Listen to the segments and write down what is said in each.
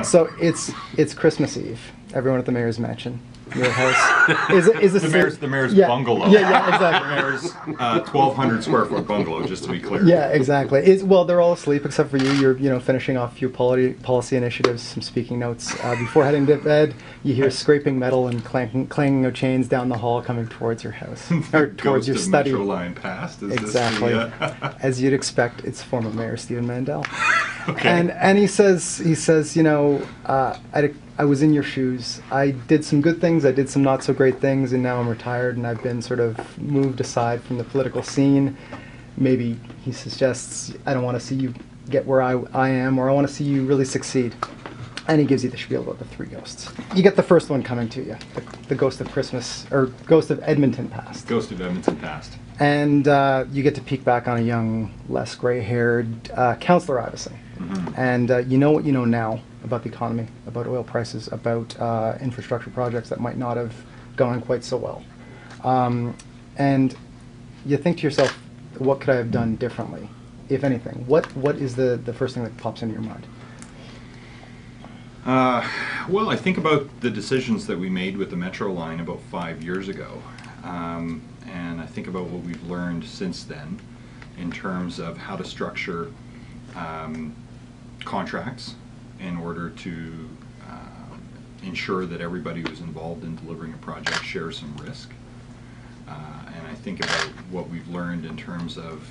So it's Christmas Eve. Everyone at the mayor's mansion. Your house is the mayor's yeah, bungalow. Yeah, exactly. The mayor's 1,200 square foot bungalow, just to be clear. Yeah, exactly. Well, they're all asleep except for you. You're finishing off a few policy initiatives, some speaking notes before heading to bed. You hear scraping metal and clanging of chains down the hall coming towards your house or towards your study. Metro line passed. Exactly, as you'd expect. It's former Mayor Stephen Mandel. Okay. And he says, I was in your shoes. I did some good things, I did some not so great things, and now I'm retired and I've been sort of moved aside from the political scene. Maybe he suggests, I don't want to see you get where I am, or I want to see you really succeed. And he gives you the spiel about the three ghosts. You get the first one coming to you, the ghost of Christmas, or ghost of Edmonton past. Ghost of Edmonton past. And you get to peek back on a young, less gray-haired Councillor Iveson. Mm-hmm. And you know what you know now about the economy, about oil prices, about infrastructure projects that might not have gone quite so well. And you think to yourself, what could I have done differently, if anything? What is the first thing that pops into your mind? Well, I think about the decisions that we made with the Metro line about 5 years ago. And I think about what we've learned since then in terms of how to structure contracts in order to ensure that everybody who's involved in delivering a project shares some risk. And I think about what we've learned in terms of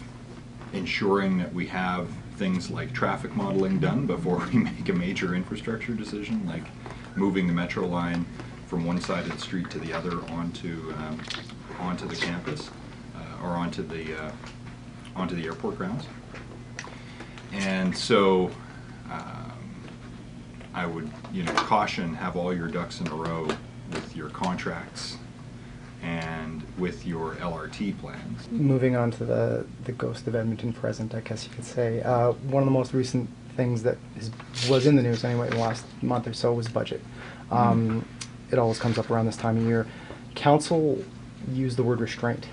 ensuring that we have things like traffic modeling done before we make a major infrastructure decision, like moving the Metro line from one side of the street to the other onto the campus or onto the airport grounds. And so I would, caution, have all your ducks in a row with your contracts and with your LRT plans. Moving on to the ghost of Edmonton present, I guess you could say. One of the most recent things that was in the news anyway in the last month or so was budget. It always comes up around this time of year. Council used the word restraint.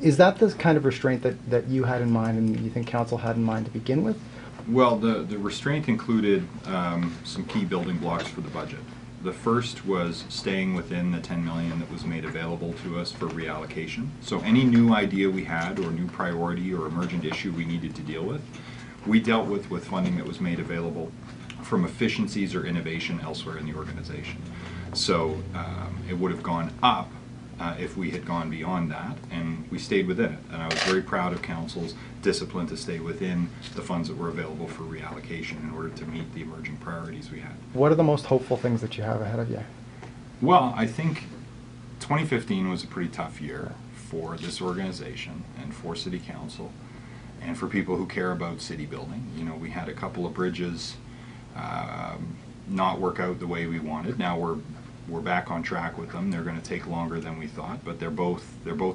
Is that the kind of restraint that you had in mind and you think Council had in mind to begin with? Well, the restraint included some key building blocks for the budget. The first was staying within the 10 million that was made available to us for reallocation. So any new idea we had or new priority or emergent issue we needed to deal with, we dealt with funding that was made available from efficiencies or innovation elsewhere in the organization. So it would have gone up if we had gone beyond that, and we stayed within it. And I was very proud of Council's discipline to stay within the funds that were available for reallocation in order to meet the emerging priorities we had. What are the most hopeful things that you have ahead of you? Well, I think 2015 was a pretty tough year for this organization and for City Council and for people who care about city building. We had a couple of bridges not work out the way we wanted. Now we're back on track with them. They're going to take longer than we thought, but they're both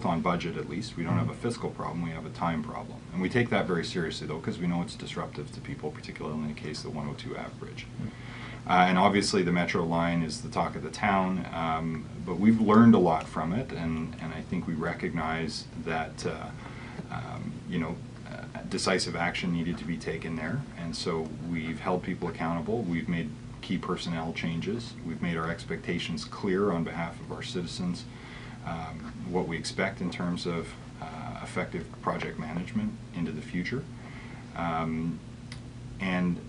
on budget at least. We don't have a fiscal problem, we have a time problem. And we take that very seriously though, because we know it's disruptive to people, particularly in the case of the 102 Ave Bridge. And obviously the Metro line is the talk of the town, but we've learned a lot from it, and I think we recognize that decisive action needed to be taken there, and so we've held people accountable. We've made key personnel changes. We've made our expectations clear on behalf of our citizens, what we expect in terms of effective project management into the future, and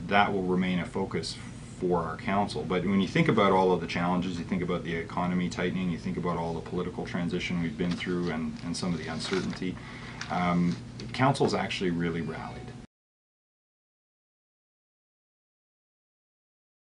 that will remain a focus for our council. But when you think about all of the challenges, you think about the economy tightening, you think about all the political transition we've been through and some of the uncertainty, council's actually really rallied.